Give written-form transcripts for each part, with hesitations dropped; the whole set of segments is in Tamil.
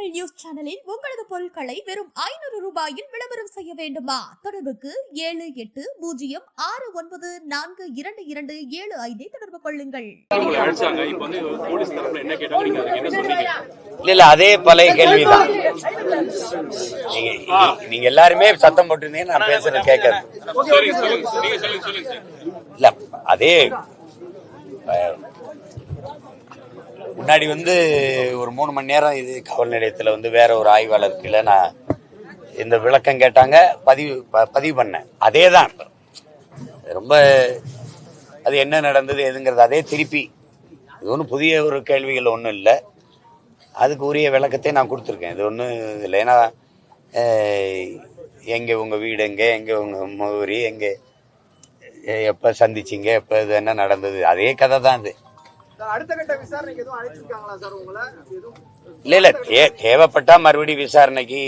தமிழ் நியூஸ் சேனலில் உங்களது பொருட்களை வெறும் 500 ரூபாயில் விளம்பரம் செய்ய வேண்டுமா? தொடர்புக்கு 7806942275 தொடர்பு கொள்ளுங்கள். இல்ல அதே பழைய கேள்விதான். நீங்க எல்லாருமே சத்தம் போட்டிருந்தீங்க, நான் பேசுறது கேட்காது. இல்ல அதே முன்னாடி ஒரு 3 மணி நேரம் இது காவல் நிலையத்தில் வேற ஒரு ஆய்வாளர் கீழே நான் இந்த விளக்கம் கேட்டாங்க, பதிவு பண்ணேன். அதே தான் ரொம்ப அது என்ன நடந்தது எதுங்கிறது அதே திருப்பி இது ஒன்றும் புதிய ஒரு கேள்விகள் ஒன்றும் இல்லை. அதுக்கு உரிய விளக்கத்தை நான் கொடுத்துருக்கேன். இது ஒன்றும் இல்லை. ஏன்னா எங்கே உங்கள் வீடு எங்கே உங்கள் முகவரி எங்கே, எப்போ சந்திச்சிங்க, எப்போ இது என்ன நடந்தது, அதே கதை தான் இது. இல்ல தேவைப்பட்டா மறுபடியும் விசாரணைக்கு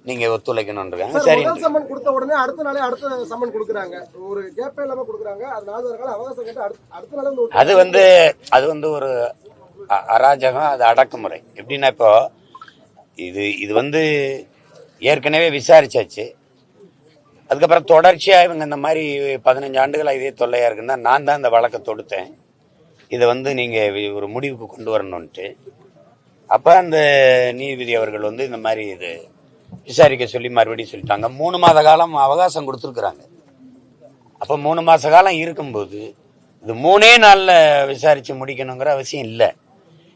நீங்க ஒத்துழைக்கணும். சரி, சம்மன் கொடுத்த உடனே அடுத்த நாளே அடுத்த சம்மன் கொடுக்குறாங்க. ஒரு கேப்பே இல்லாம கொடுக்குறாங்க. அது 4 நாள் அவகாசம் கேட்டு அடுத்த நாள் அது ஒரு அராஜகம், அது அடக்குமுறை. எப்படின்னா இப்போ இது ஏற்கனவே விசாரிச்சாச்சு. அதுக்கப்புறம் தொடர்ச்சியா இவங்க இந்த மாதிரி 15 ஆண்டுகளா இதே தொல்லையா இருக்குன்னா நான் தான் இந்த வழக்கை தொடுத்தேன். இதை நீங்க ஒரு முடிவுக்கு கொண்டு வரணும்ட்டு. அப்ப அந்த நீதிபதி அவர்கள் இந்த மாதிரி இது விசாரிக்க சொல்லி மறுபடியும் சொல்லிட்டாங்க. 3 மாத காலம் அவகாசம் கொடுத்துருக்குறாங்க. அப்ப 3 மாச காலம் இருக்கும்போது இது 3 நாள்ல விசாரிச்சு முடிக்கணுங்கிற அவசியம் இல்லை.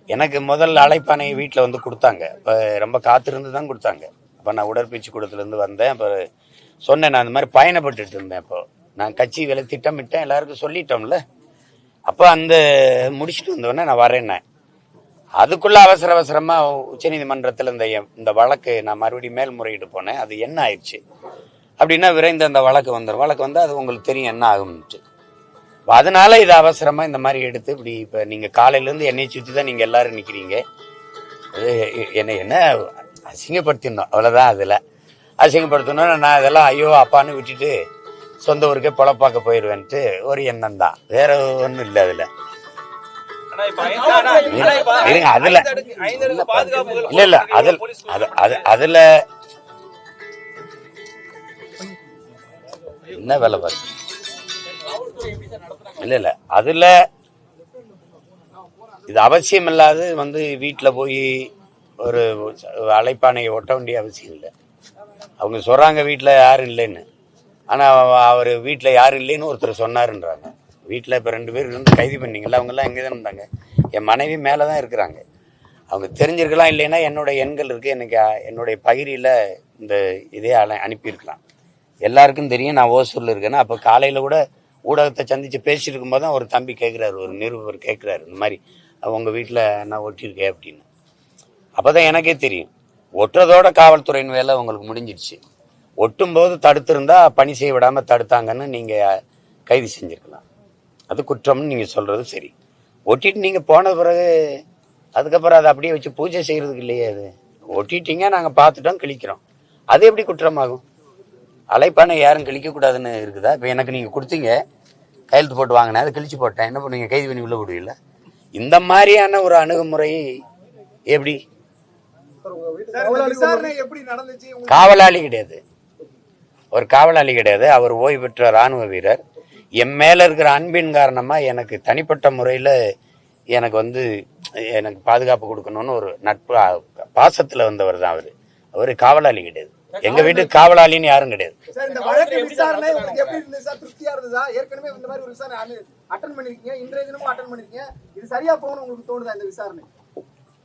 எனக்கு முதல்ல அழைப்பானை வீட்டில் கொடுத்தாங்க. இப்போ ரொம்ப காத்திருந்து தான் கொடுத்தாங்க. அப்போ நான் உடற்பயிற்சி கூடத்துலேருந்து வந்தேன். அப்போ சொன்னேன், நான் இந்த மாதிரி பயணப்பட்டுட்டு இருந்தேன். இப்போ நான் கட்சி வேலை திட்டமிட்டேன், எல்லாருக்கும் சொல்லிட்டோம்ல. அப்போ முடிச்சுட்டு வந்தோடனே நான் வரேன்னே. அதுக்குள்ள அவசரமா உச்சநீதிமன்றத்தில் இந்த வழக்கு நான் மறுபடியும் மேல்முறையீடு போனேன். அது என்ன ஆயிடுச்சு அப்படின்னா விரைந்து அந்த வழக்கு வந்துடும். வழக்கு வந்தால் அது உங்களுக்கு தெரியும் என்ன ஆகும்ட்டு. அதனால இது அவசரமா இந்த மாதிரி எடுத்து இப்படி இப்போ நீங்கள் காலையிலேருந்து என்னை சுற்றி தான் நீங்கள் எல்லாரும் நிற்கிறீங்க. என்ன அசிங்கப்படுத்திடணும், அவ்வளோதான். அதில் அசிங்கப்படுத்தணும்னா நான் இதெல்லாம் ஐயோ அப்பான்னு விட்டுட்டு சொந்த ஊருக்கே பொழப்பாக்க போயிடுவேன்ட்டு ஒரு எண்ணம் தான், வேற ஒன்றும் இல்லை. அதுல அதுல என்ன வேலை பாருங்க. இல்ல அதுல இது அவசியம் இல்லாது வீட்டுல போய் ஒரு அழைப்பானையை ஒட்ட வேண்டிய அவசியம் இல்லை. அவங்க சொல்றாங்க வீட்டுல யாரும் இல்லைன்னு. ஆனால் அவர் வீட்டில் யாரும் இல்லைன்னு ஒருத்தர் சொன்னாருன்றாங்க. வீட்டில் இப்போ 2 பேர் கைது பண்ணீங்கல்ல, அவங்கெல்லாம் எங்கே தான் இருந்தாங்க? என் மனைவி மேலே தான் இருக்கிறாங்க. அவங்க தெரிஞ்சிருக்கலாம். இல்லைன்னா என்னோட எண்கள் இருக்குது, எனக்கு என்னுடைய பகிரியில் இந்த இதே அனுப்பியிருக்கலாம். எல்லாருக்கும் தெரியும் நான் ஓசூரில் இருக்கேன்னா. அப்போ காலையில் கூட ஊடகத்தை சந்தித்து பேசிட்டு இருக்கும்போது தான் ஒரு தம்பி கேட்குறாரு, ஒரு நிருபர் கேட்குறாரு, இந்த மாதிரி அவங்க வீட்டில் நான் ஒட்டியிருக்கேன் அப்படின்னு. அப்போ தான் எனக்கே தெரியும் ஒட்டுறதோட காவல்துறையின் வேலை உங்களுக்கு முடிஞ்சிடுச்சு. ஒட்டும்போது தடுத்திருந்தா பணி செய்ய விடாம தடுத்தாங்கன்னு நீங்க கைது செஞ்சிருக்கலாம். அது குற்றம்னு நீங்க சொல்றது சரி. ஒட்டிட்டு நீங்க போன பிறகு அதுக்கப்புறம் அதை அப்படியே வச்சு பூஜை செய்யறதுக்கு இல்லையே. அது ஒட்டிட்டீங்க, நாங்க பார்த்துட்டோம், கிழிக்கிறோம். அது எப்படி குற்றமாகும்? அழைப்பானை யாரும் கிழிக்க கூடாதுன்னு இருக்குதா? இப்ப எனக்கு நீங்க கொடுத்தீங்க, கையெழுத்து போட்டு வாங்கினேன், அதை கிழிச்சு போட்டேன், என்ன பண்ணுவீங்க? கைது பண்ணி உள்ள விடுவீங்களா? இந்த மாதிரியான ஒரு அணுகுமுறை எப்படி? காவலாளி கிடையாது, ஒரு காவலாளி கிடையாது. அவர் ஓய்வு பெற்ற ராணுவ வீரர். என் மேல இருக்கிற அன்பின் காரணமா எனக்கு தனிப்பட்ட முறையில எனக்கு எனக்கு பாதுகாப்பு கொடுக்கணும்னு ஒரு நட்பு பாசத்துல வந்தவர் தான் அவரு. அவரு காவலாளி கிடையாது. எங்க வீட்டுக்கு காவலாளின்னு யாரும் கிடையாது.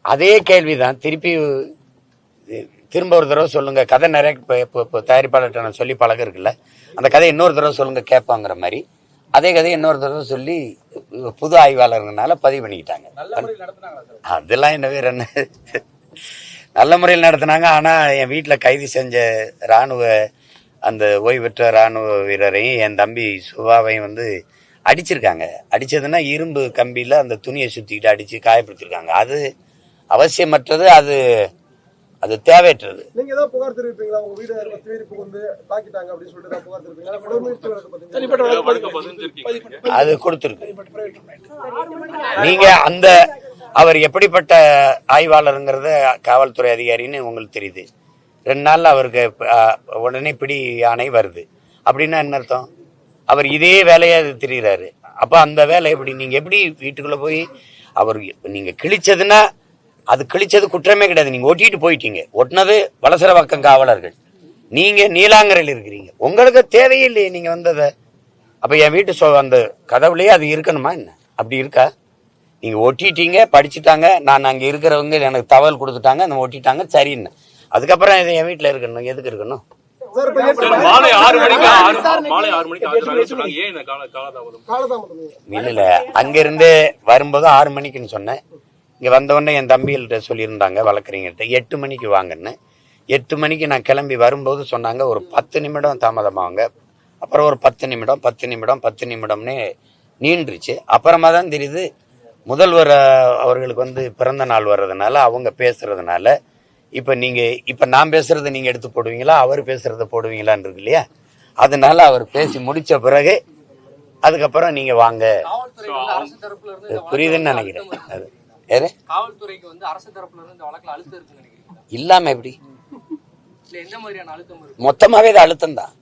அதே கேள்விதான் திரும்ப ஒரு தடவை சொல்லுங்க. கதை நிறைய தயாரிப்பாளர்கிட்ட நான் சொல்லி பழக்கம் இருக்குல்ல, அந்த கதை இன்னொரு தடவை சொல்லுங்க கேட்பாங்கிற மாதிரி அதே கதையை இன்னொரு தடவை சொல்லி புது ஆய்வாளர்னால பதிவு பண்ணிக்கிட்டாங்க. அதெல்லாம் என்ன வேற என்ன, நல்ல முறையில் நடத்தினாங்க. ஆனா என் வீட்டில் கைது செஞ்ச அந்த ஓய்வு பெற்ற ராணுவ வீரரையும் என் தம்பி சுபாவையும் அடிச்சிருக்காங்க. அடிச்சதுன்னா இரும்பு கம்பியில அந்த துணியை சுத்திக்கிட்டு அடிச்சு காயப்படுத்திருக்காங்க. அது அவசியமற்றது, அது தேவையற்றது. நீங்க ஏதாவது புகார் தெரிவிப்பீங்களா? உங்க வீடு தாக்கிட்டாங்க அப்படின்னு சொல்லிட்டு புகார் தெரிவிப்பீங்களா? அது கொடுத்துருக்கு. நீங்க அவர் எப்படிப்பட்ட ஆய்வாளருங்கிறத காவல்துறை அதிகாரின்னு உங்களுக்கு தெரியுது. 2 நாள்ல அவருக்கு உடனே பிடி ஆணை வருது. அப்படின்னா என்ன அர்த்தம்? அவர் இதே வேலையா தெரியுறாரு. அப்ப அந்த வேலை எப்படி நீங்க எப்படி வீட்டுக்குள்ள போய் அவர் நீங்க கிழிச்சதுன்னா அது கிழிச்சது குற்றமே கிடையாது. நீங்க ஒட்டிட்டு போயிட்டீங்க. ஒட்டினது வலசரவாக்கம் காவலர்கள். நீங்க நீலாங்கரையில் இருக்கிறீங்க. உங்களுக்கு தேவையில்லையே நீங்க வந்ததை. அப்ப என் வீட்டு அந்த கதவுலயே அது இருக்கணுமா என்ன? அப்படி இருக்கா? நீங்க ஒட்டிட்டீங்க, படிச்சுட்டாங்க, நான் அங்க இருக்கிறவங்க எனக்கு தகவல் கொடுத்துட்டாங்க, அந்த ஒட்டிட்டாங்க, சரின்னு. அதுக்கப்புறம் இது என் வீட்டுல இருக்கணும். எதுக்கு இருக்கணும்? மாலை 6 மணிக்கு இல்ல அங்க இருந்து வரும்போது 6 மணிக்குன்னு சொன்னேன். இங்க வந்தவொடனே என் தம்பிகள்கிட்ட சொல்லியிருந்தாங்க வழக்கறிஞர்கிட்ட 8 மணிக்கு வாங்கன்னு. 8 மணிக்கு நான் கிளம்பி வரும்போது சொன்னாங்க ஒரு 10 நிமிடம் தாமதமாவாங்க. அப்புறம் ஒரு 10 நிமிடம்னே நீண்டுருச்சு. அப்புறமா தான் தெரியுது முதல்வர் அவர்களுக்கு பிறந்த நாள் வர்றதுனால அவங்க பேசுறதுனால இப்ப நான் பேசுறத நீங்க எடுத்து போடுவீங்களா, அவர் பேசுறத போடுவீங்களான்னு இருக்கு இல்லையா? அதனால அவர் பேசி முடிச்ச பிறகு அதுக்கப்புறம் நீங்க வாங்க புரியுதுன்னு நினைக்கிறேன். அது ஏது காவல்துறைக்கு அரசு தரப்புல இருந்து இந்த வழக்குல அழுத்தம் இருக்குன்னு நினைக்கிறீங்களா? இல்லாம எப்படி எந்த மாதிரியான அழுத்தம் இருக்கு? மொத்தமாவே இது அழுத்தம் தான்.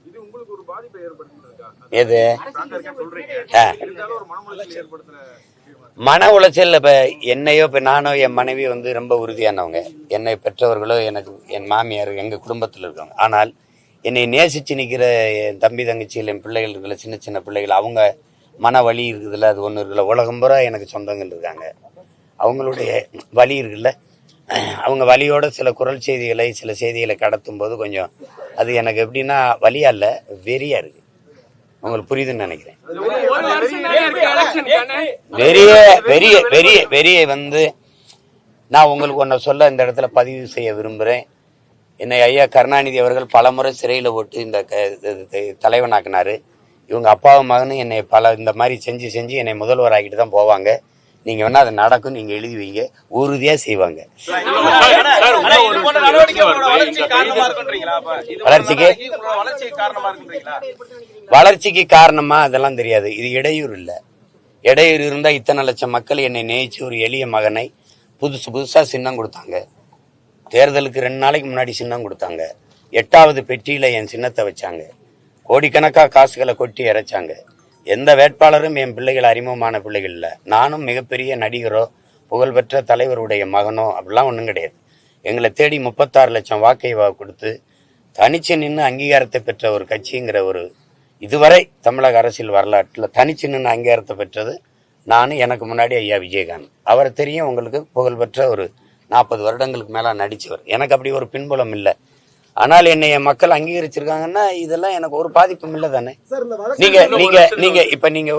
எது மன உளைச்சல்? இப்ப என்னையோ இப்ப நானோ என் மனைவி ரொம்ப உறுதியானவங்க. என்னை பெற்றவர்களோ எனக்கு என் மாமியார் எங்க குடும்பத்தில் இருக்காங்க. ஆனால் என்னை நேசிச்சு நிக்கிற என் தம்பி தங்கச்சியில் என் பிள்ளைகள் இருக்குல்ல, சின்ன சின்ன பிள்ளைகள், அவங்க மன வலி இருக்குதுல்ல, அது ஒண்ணு இருக்குல்ல. உலகம் பூரா எனக்கு சொந்தங்கள் இருக்காங்க. அவங்களுடைய வலி இருக்குல்ல, அவங்க வலியோட சில குரல் செய்திகளை சில செய்திகளை கடத்தும் போது கொஞ்சம் அது எனக்கு எப்படின்னா வலியா இல்ல வெறியா இருக்கு. உங்களுக்கு புரியுதுன்னு நினைக்கிறேன். வெறிய நான் உங்களுக்கு ஒன்ன சொல்ல இந்த இடத்துல பதிவு செய்ய விரும்புறேன். என்னை ஐயா கருணாநிதி அவர்கள் பலமுறை சிறையில போட்டு இந்த தலைவனாக்குனாரு. இவங்க அப்பாவும் மகனும் என்னை இந்த மாதிரி செஞ்சு என்னை முதல்வர் ஆகிட்டு தான் போவாங்க. நீங்க வேணா அது நடக்கும், நீங்க எழுதுவீங்க, உறுதியா செய்வாங்க. வளர்ச்சிக்கு காரணமா அதெல்லாம் தெரியாது. இது இடையூறு இல்ல. இடையூறு இருந்தா இத்தனை லட்சம் மக்கள் என்னை நேசிச்சு ஒரு எளிய மகனை புதுசா சின்னம் கொடுத்தாங்க. தேர்தலுக்கு 2 நாளைக்கு முன்னாடி சின்னம் கொடுத்தாங்க. 8வது பெட்டியில என் சின்னத்தை வச்சாங்க. கோடிக்கணக்கா காசுகளை கொட்டி இறைச்சாங்க. எந்த வேட்பாளரும் என் பிள்ளைகள் அறிமுகமான பிள்ளைகள் இல்ல. நானும் மிகப்பெரிய நடிகரோ புகழ்பெற்ற தலைவருடைய மகனோ அப்படிலாம் ஒன்றும் கிடையாது. எங்களை தேடி 36 லட்சம் வாக்கை கொடுத்து தனிச்சு நின்று அங்கீகாரத்தை பெற்ற ஒரு கட்சிங்கிற ஒரு இதுவரை தமிழக அரசியல் வரலாற்றில் தனிச்சு நின்று அங்கீகாரத்தை பெற்றது நானும். எனக்கு முன்னாடி ஐயா விஜயகாந்த், அவரை தெரியும் உங்களுக்கு, புகழ்பெற்ற ஒரு 40 வருடங்களுக்கு மேல நடிச்சவர். எனக்கு அப்படி ஒரு பின்புலம் இல்லை. ஆனால் என்னை என் மக்கள் அங்கீகரிச்சிருக்காங்கன்னா இதெல்லாம் எனக்கு ஒரு பாதிப்பும் இல்லை தானே. நீங்க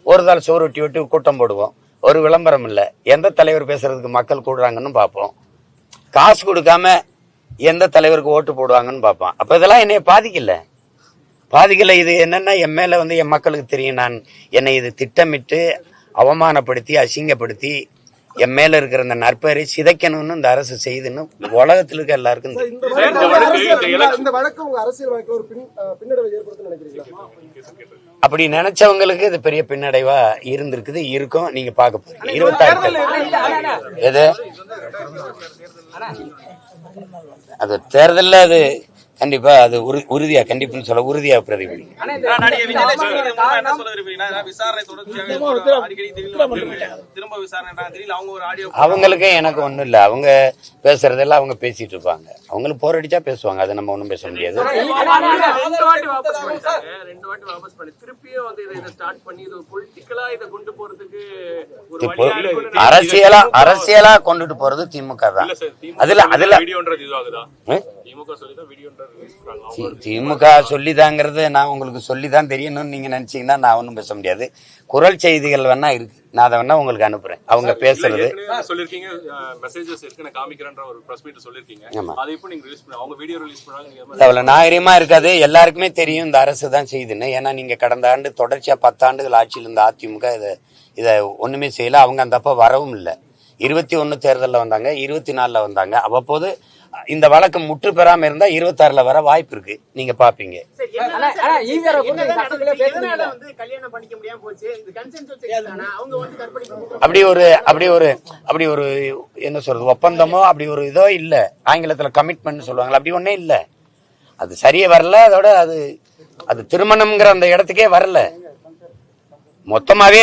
ஒரு தாள் சோறு ஒட்டி விட்டு கூட்டம் போடுவோம், ஒரு விளம்பரம் இல்லை. எந்த தலைவர் பேசுறதுக்கு மக்கள் கூடுறாங்கன்னு பார்ப்போம். காசு கொடுக்காம எந்த தலைவருக்கு ஓட்டு போடுவாங்கன்னு பார்ப்போம். அப்ப இதெல்லாம் என்னைய பாதிக்கல. இது என்னன்னா என் மேல என் மக்களுக்கு தெரியும். நான் என்னை இது திட்டமிட்டு அவமானப்படுத்தி அசிங்கப்படுத்தி என் மேல இருக்கிற அந்த நற்பெயரை சிதைக்கணும்னு இந்த அரசு செய்துன்னு உலகத்தில் இருக்க எல்லாருக்கும் அப்படி நினைச்சவங்களுக்கு இது பெரிய பின்னடைவா இருந்திருக்குது, இருக்கும். நீங்க பார்க்க போறீங்க 26 எது அது தேர்தல்ல அது கண்டிப்பா அது உறுதியா கண்டிப்புன்னு சொல்ல உறுதியா பிரதிபலிக்கும். அவங்களுக்கு எனக்கு ஒண்ணும் இல்ல. அவங்க பேசுறதெல்லாம் அவங்க பேசிட்டு இருப்பாங்க. அவங்களுக்கு போர் அடிச்சா பேசுவாங்க. அதை நம்ம ஒண்ணும் பேச முடியாது. அரசியலா கொண்டுட்டு போறது திமுக தான். அதுல திமுக சொல்லிதாங்கிறது நான் உங்களுக்கு சொல்லிதான் தெரியணும்னு நீங்க நினைச்சீங்கன்னா நான் ஒன்னும் பேச முடியாது. குரல் செய்திகள் வேணா இருக்கு, நான் அதை வேணா உங்களுக்கு அனுப்புறேன். அவங்க பேசுறது அவ்வளவு நாகரிகமா இருக்காது. எல்லாருக்குமே தெரியும் இந்த அரசு தான் செய்யுதுன்னு. ஏன்னா நீங்க கடந்த ஆண்டு தொடர்ச்சியா 10 ஆண்டுகள் ஆட்சியில் இருந்த அதிமுக இதை ஒண்ணுமே செய்யல. அவங்க அந்த அப்ப வரவும் இல்லை. 21 தேர்தலில் வந்தாங்க, 24 வந்தாங்க. அவ்வப்போது இந்த வழக்கு முற்று பெறாம இருந்தா 26ல வர வாய்ப்பு இருக்கு, நீங்க பாப்பீங்க. அப்படி ஒரு என்ன சொல்றது, ஒப்பந்தமோ அப்படி ஒரு இதோ இல்ல, ஆங்கிலத்துல கமிட்மெண்ட் சொல்லுவாங்க, அப்படி ஒன்னே இல்ல. அது சரியே வரல, அதோட அது திருமணம்ங்கிற அந்த இடத்துக்கே வரல. மொத்தமாவே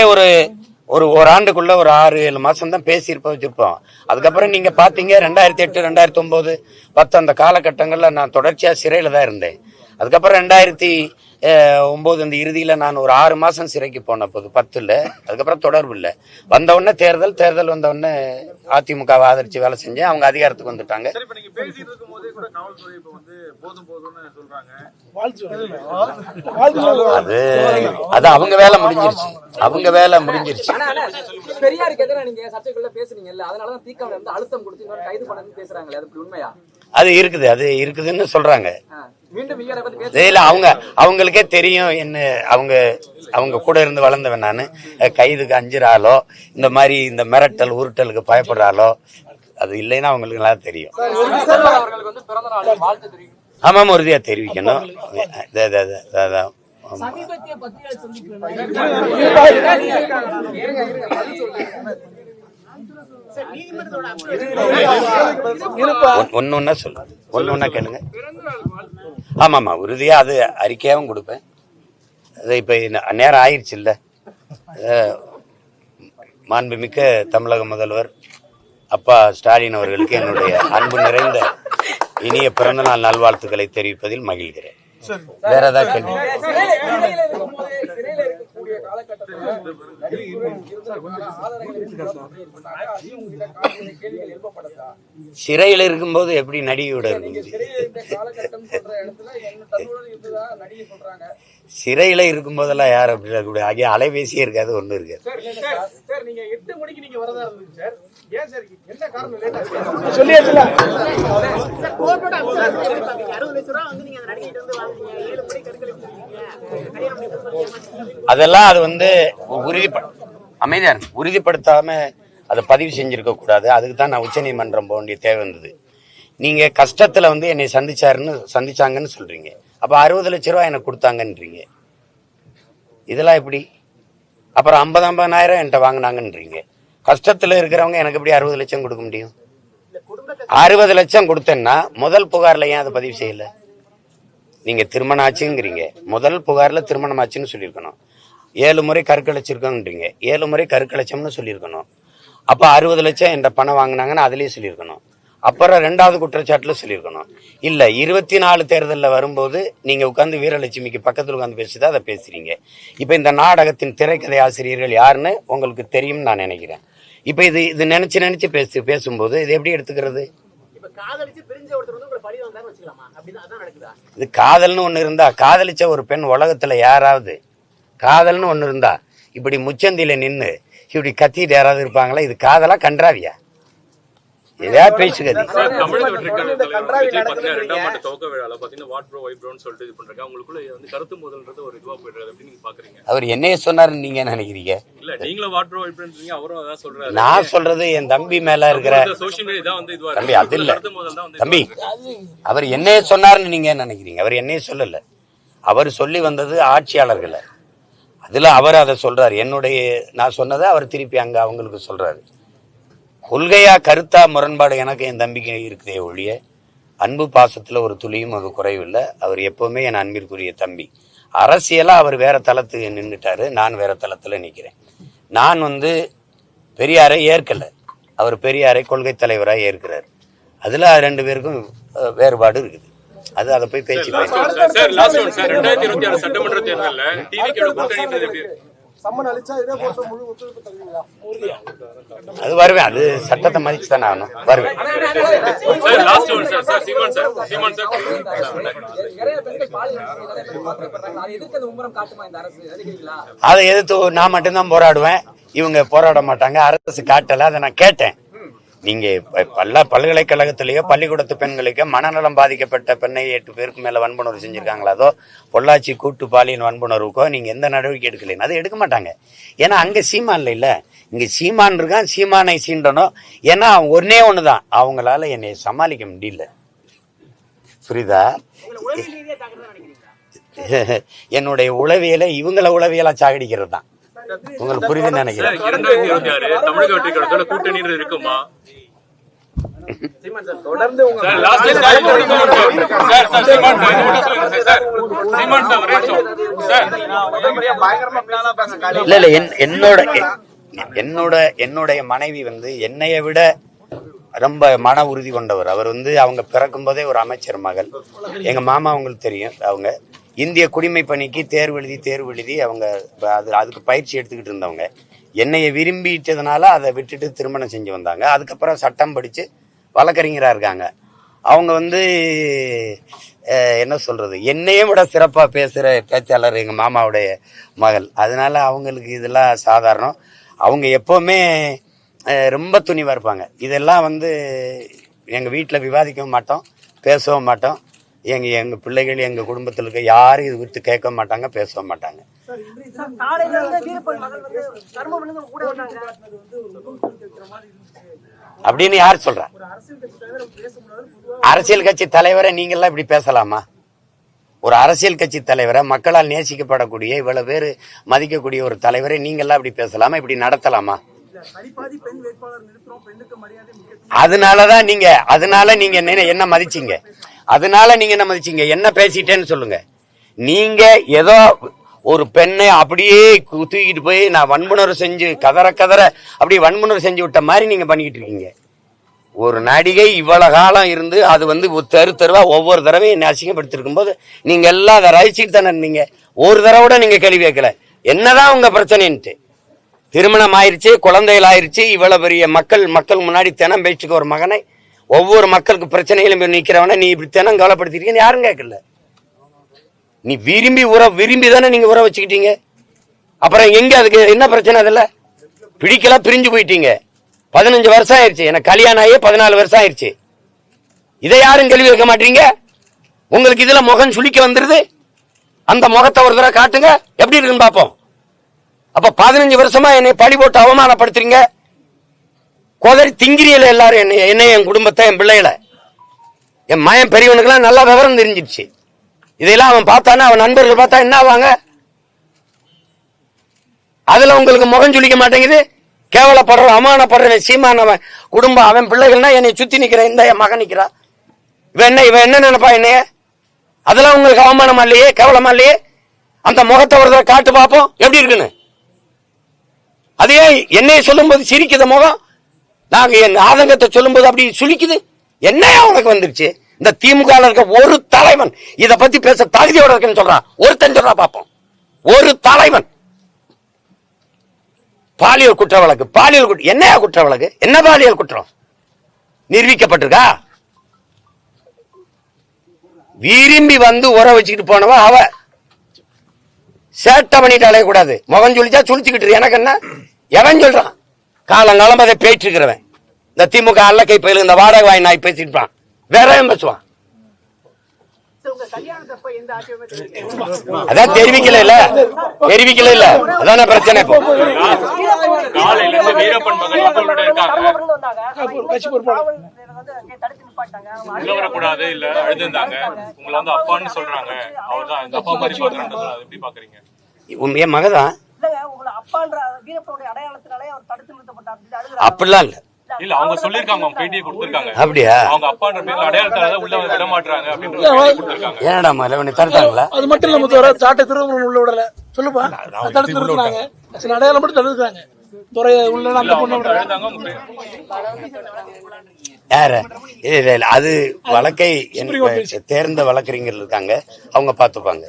ஒரு ஆண்டுக்குள்ள ஒரு 6-7 மாசம் தான் பேசியிருப்போம் வச்சிருப்போம். அதுக்கப்புறம் நீங்க பாத்தீங்க 2008, 2009, 10 அந்த காலகட்டங்கள்ல நான் தொடர்ச்சியா சிறையில தான் இருந்தேன். அதுக்கப்புறம் 2009 இந்த இறுதியில நான் ஒரு 6 மாசம் சிறைக்கு போன போது 10ல. அதுக்கப்புறம் தொடர்பு இல்லை. வந்த உடனே தேர்தல் வந்த உடனே அதிமுகவை ஆதரிச்சு வேலை செஞ்சேன். அவங்க அதிகாரத்துக்கு வந்துட்டாங்க. அது அவங்க வேலை முடிஞ்சிருச்சு. பெரியாருக்கு எதிராக நீங்க சர்ச்சைக்குள்ள பேசுறீங்கல்ல, அதனாலதான் தீக்காவை வந்து அழுத்தம் கொடுத்து கைது பண்ணு பேசுறாங்களே, அது உண்மையா? அது இருக்குதுன்னு சொல்றாங்க. மீண்டும் இல்ல, அவங்களுக்கே தெரியும் என்ன, அவங்க கூட இருந்து வளர்ந்தவன் நானு. கைதுக்கு அஞ்சுறாலோ, இந்த மாதிரி இந்த மிரட்டல் உருட்டலுக்கு பயப்படுறாலோ, அது இல்லைன்னா அவங்களுக்கு நல்லா தெரியும். அவர்களுக்கு வந்து பிறந்த நாள் வாழ்த்து தெரியும். ஆமாம், உறுதியா தெரிவிக்கணும். சமீபத்திய பத்திரிகை சந்திப்பு ஒன்னொன்னா சொல்லு, ஒன்னொன்னா கேளுங்க. ஆமாமா, உறுதியா அது அறிக்கையாவும் கொடுப்பேன். அது இப்ப நேரம் ஆயிடுச்சு இல்ல. மாண்புமிக்க தமிழக முதல்வர் அப்பா ஸ்டாலின் அவர்களுக்கு என்னுடைய அன்பு நிறைந்த இனிய பிறந்தநாள் நல்வாழ்த்துக்களை தெரிவிப்பதில் மகிழ்கிறேன். வேற ஏதாவது கேள்வி? சிறையில் இருக்கும்போது எப்படி நடிகையோட சிறையில இருக்கும் போதெல்லாம் யார் அப்படி இருக்கக்கூடிய ஆகிய அலைபேசியே இருக்காது, ஒண்ணு இருக்காது. அதெல்லாம் அது வந்து உறுதிப்படுத்தாம அதை பதிவு செஞ்சிருக்க கூடாது. அதுக்கு தான் நான் உச்சநீதிமன்றம் போக வேண்டிய தேவை வந்தது. நீங்க கஷ்டத்துல வந்து என்னை சந்திச்சாங்கன்னு சொல்றீங்க, அப்ப 60 லட்சம் ரூபாய் எனக்கு கொடுத்தாங்கன்றீங்க. இதெல்லாம் எப்படி? அப்புறம் 50,000 என்கிட்ட வாங்கினாங்கன்றீங்க. கஷ்டத்துல இருக்கிறவங்க எனக்கு எப்படி 60 லட்சம் கொடுக்க முடியும்? 60 லட்சம் கொடுத்தேன்னா முதல் புகார்ல ஏன் அதை பதிவு செய்யல? நீங்க திருமணம் ஆச்சுங்கிறீங்க, முதல் புகார்ல திருமணம் ஆச்சுன்னு சொல்லியிருக்கணும். 7 முறை கருக்கலைச்சிருக்கோன்றீங்க, 7 முறை கருக்கலைச்சம்னு சொல்லியிருக்கணும். அப்ப 60 லட்சம் என்ற பணம் வாங்கினாங்கன்னு அதுலயே சொல்லியிருக்கணும். அப்புறம் 2வது குற்றச்சாட்டுல சொல்லியிருக்கணும். இல்ல 24 தேர்தலில் வரும்போது நீங்க உட்கார்ந்து வீரலட்சுமிக்கு பக்கத்துல உட்காந்து பேசிதான் அதை பேசுறீங்க. இப்ப இந்த நாடகத்தின் திரைக்கதை ஆசிரியர்கள் யாருன்னு உங்களுக்கு தெரியும் நான் நினைக்கிறேன். இப்ப இது நினைச்சு பேசும்போது இது எப்படி எடுத்துக்கிறது? இது காதல்னு ஒண்ணு இருந்தா, காதலிச்ச ஒரு பெண் உலகத்துல யாராவது, காதல்னு ஒண்ணு இருந்தா இப்படி முச்சந்தில நின்னு இப்படி கத்திட்டு யாராவது இருப்பாங்களா? இது காதலா கன்றாவியா? எதையா பேசுகிறது. அவர் என்னைய சொன்னாருன்னு நீங்க நினைக்கிறீங்க? நான் சொல்றது என் தம்பி மேல இருக்கிற தம்பி, அது இல்ல தம்பி. அவர் என்னைய சொன்னாருன்னு நீங்க நினைக்கிறீங்க? அவர் என்னைய சொல்லல. அவர் சொல்லி வந்தது ஆட்சியாளர்களை. அதுல அவர் அதை சொல்றாரு. நான் சொன்னதை அவர் திருப்பி அங்க அவங்களுக்கு சொல்றாரு. கொள்கையா கருத்தா முரண்பாடு எனக்கு என் தம்பிக்கு இருக்குதே ஒழிய அன்பு பாசத்துல ஒரு துளியும் அது குறைவில்லை. அவர் எப்பவுமே என் அன்பிற்குரிய தம்பி. அரசியலா அவர் வேற தளத்துக்கு நின்றுட்டாரு, நான் வேற தளத்துல நிக்கிறேன். நான் வந்து பெரியாரை ஏற்கல, அவர் பெரியாரை கொள்கை தலைவராக ஏற்கிறார். அதுல 2 பேருக்கும் வேறுபாடு இருக்குது. அது அதை போய் பேச்சு சட்டமன்ற தேர்தலில் அது வருவேன். அது சட்டத்தை மதிச்சு தானே ஆகணும். வருவேன். அதை எதிர்த்து நான் மட்டும்தான் போராடுவேன், இவங்க போராட மாட்டாங்க. அரசு காட்டல. அதை நான் கேட்டேன். நீங்க பல்கலைக்கழகத்திலேயோ பள்ளிக்கூடத்து பெண்களுக்கோ மனநலம் பாதிக்கப்பட்ட பெண்ணை 8 பேருக்கு மேல வன்புணர்வு செஞ்சிருக்காங்களா, அதோ பொள்ளாச்சி கூட்டு பாலியல் வன்புணர்வுக்கோ நீங்க எந்த நடவடிக்கை எடுக்கலைன்னு அதை எடுக்க மாட்டாங்க. ஏன்னா அங்க சீமான் இல்ல, இங்க சீமான் இருக்கான், சீமானை சீண்டணும். ஏன்னா ஒன்னே ஒண்ணுதான், அவங்களால என்னை சமாளிக்க முடியல. புரியுதா? என்னுடைய உளவியலை இவங்கள உளவியலா சாகடிக்கிறது தான். உங்களுக்கு புரியுதுன்னு நினைக்கிறேன். 2026 தமிழக வெற்றி கழகத்தோட கூட்டணி இருக்குமா? தொடர்ந்து என்னுடைய மனைவி என்னைய விட ரொம்ப மன உறுதி கொண்டவர். அவர் அவங்க பிறக்கும் போதே ஒரு அமைச்சர் மகள். எங்க மாமா அவங்களுக்கு தெரியும். அவங்க இந்திய குடிமை பணிக்கு தேர்வு எழுதி அவங்க அதுக்கு பயிற்சி எடுத்துக்கிட்டு இருந்தவங்க. என்னைய விரும்பிட்டதுனால அதை விட்டுட்டு திருமணம் செஞ்சு வந்தாங்க. அதுக்கப்புறம் சட்டம் படிச்சு வழக்கறிஞரா இருக்காங்க. அவங்க என்ன சொல்றது, என்னையே விட சிறப்பா பேசுற பேச்சாளர் எங்க மாமாவுடைய மகள். அதனால அவங்களுக்கு இதெல்லாம் சாதாரணம். அவங்க எப்பவுமே ரொம்ப துணிவா இருப்பாங்க. இதெல்லாம் எங்க வீட்டுல விவாதிக்கவும் மாட்டோம், பேசவும் மாட்டோம். எங்க பிள்ளைகள் எங்க குடும்பத்தில் இருக்க யாரும் இது குறித்து கேட்க மாட்டாங்க, பேசவும் மாட்டாங்க. அப்படின்னு யார் சொல்றா? அரசியல் கட்சி தலைவரை நீங்க எல்லாம் இப்படி பேசலாமா? ஒரு அரசியல் கட்சி தலைவரை, மக்களால் நேசிக்கப்படக்கூடிய இவ்வளவு பேரு மதிக்கக்கூடிய ஒரு தலைவரை நீங்க எல்லாம் இப்படி பேசலாமா? இப்படி நடத்தலாமா? அதனால நீங்க என்ன மதிச்சீங்க? என்ன பேசிட்டேன்னு சொல்லுங்க. நீங்க ஏதோ ஒரு பெண்ணை அப்படியே தூக்கிட்டு போய் நான் வன்புணர்வு செஞ்சு கதற அப்படி வன்புணர்வு செஞ்சு விட்ட மாதிரி நீங்க பண்ணிக்கிட்டு இருக்கீங்க. ஒரு நடிகை இவ்வளவு காலம் இருந்து அது தெருவா ஒவ்வொரு தடவையும் என்ன அசிங்கப்படுத்திருக்கும் போது நீங்க எல்லாம் அதை ரசிச்சுட்டு தானே இருந்தீங்க. ஒரு தடவை நீங்க கேள்வி கேட்கல என்னதான் உங்க பிரச்சனைன்ட்டு. திருமணம் ஆயிருச்சு, குழந்தைகள் ஆயிருச்சு, இவ்வளவு பெரிய மக்கள் முன்னாடி தினம் பேச்சுக்க ஒரு மகனை, ஒவ்வொரு மக்களுக்கு பிரச்சனைகளும் நிக்கிறவன நீ இப்படி தினம் கவலைப்படுத்திருக்கீங்கன்னு யாரும் கேட்கல. நீ விரும்பி தானே நீங்க உற வச்சுக்கிட்டீங்க. அப்புறம் எங்க அதுக்கு என்ன பிரச்சனை? அதுல பிடிக்கல, பிரிஞ்சு போயிட்டீங்க. 15 வருஷம் ஆயிடுச்சு. எனக்கு கல்யாணம் ஆகியே 14 வருஷம் ஆயிடுச்சு. இதை யாரும் கேள்வி வைக்க மாட்டீங்க. உங்களுக்கு இதுல முகம் சுளிக்க வந்துருது. அந்த முகத்தை ஒரு தடவை காட்டுங்க, எப்படி இருக்குன்னு பாப்போம். அப்ப 15 வருஷமா என்னை பழி போட்டு அவமானப்படுத்துறீங்க. கொதறி திங்கிரியல எல்லாரும் என்னை என் குடும்பத்தை, என் பிள்ளைகளை. என் மயன் பெரியவனுக்கெல்லாம் நல்லா விவரம் தெரிஞ்சிருச்சு. இதெல்லாம் அவன் பார்த்தானே, அவன் நண்பர்கள் பார்த்தா என்ன ஆவாங்க? அதுல உங்களுக்கு முகம் சுளிக்க மாட்டேங்குது. கேவலப்படுற, அவமானப்படுற சீமானவன் குடும்பம், அவன் பிள்ளைகள்னா என்னை சுத்தி நிக்கிற இந்த என் மகன் நிக்கிறா. இவன் என்ன நினைப்பா என்னைய? அதெல்லாம் உங்களுக்கு அவமானமா இல்லையே, கேவலமா இல்லையே? அந்த முகத்தை ஒரு தடவை காட்டு பார்ப்போம் எப்படி இருக்குன்னு. அதே என்னைய சொல்லும் போது சிரிக்குது முகம், நாங்க என் ஆதங்கத்தை சொல்லும் போது அப்படி சுளிக்குது. என்னையா உனக்கு வந்துருச்சு? இந்த திமுக இருக்க ஒரு தலைவன் இத பத்தி பேச தகுதியோட இருக்குன்னு சொல்றான். ஒருத்தன் சொல்றா பாப்போம். ஒரு தலைவன் பாலியல் குற்ற வழக்கு, என்னையா குற்ற வழக்கு? என்ன பாலியல் குற்றம் நிரூபிக்கப்பட்டிருக்கா? விரும்பி உற வச்சுக்கிட்டு போனவ அவ சேட்டை பண்ணிட்டு அலையக்கூடாது. முகம் சொல்லிச்சா சுழிச்சுக்கிட்டு எனக்கு என்ன? எவன் சொல்றான்? காலங்காலம் அதை பேச்சு இருக்கிறவன். இந்த திமுக அல்லக்கை பயில இந்த வாடகை வாய் நாய் பேசிட்டு வேற பேசுவான். அதான் தெரிவிக்கல இல்ல, அதான பிரச்சனை. இப்போ வரக்கூடாது இல்ல அழுதுந்தாங்க, உங்களை அப்பான்னு சொல்றாங்க. அவர்தான் எங்க அப்பா மாதிரி பாக்குறாங்க. எப்படி பாக்குறீங்க? என் மகதான் அப்படிலாம் இல்ல. இல்ல அவங்க சொல்லிருக்காங்க, அவங்க பேட்டியை கொடுத்திருக்காங்க. அப்படியா? அவங்க அப்பான்ற பேர்ல அடையாளத்தால உள்ள விட மாட்டாங்க அப்படின்ற கொடுத்திருக்காங்க. ஏடா மலவனி தடுத்தாங்களா? அது மட்டும் இல்ல, முத்தவர சாட்டை திரும்ப உள்ள விடல சொல்லுப்பா. தடுத்து நிறுத்துறாங்க. சில அடையாளம் மட்டும் தடுத்துறாங்க. துறைய உள்ள அந்த பொண்ணு யாரு? அது வழக்கை தேர்ந்த வழக்கறிஞர்கள் இருக்காங்க, அவங்க பாத்துப்பாங்க.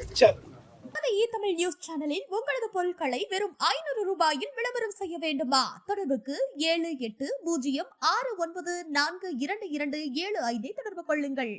தமிழ் நியூஸ் சேனலில் உங்களது பொருட்களை வெறும் 500 ரூபாயில் விளம்பரம் செய்ய வேண்டுமா? தொடர்புக்கு 7806942275 தொடர்பு கொள்ளுங்கள்.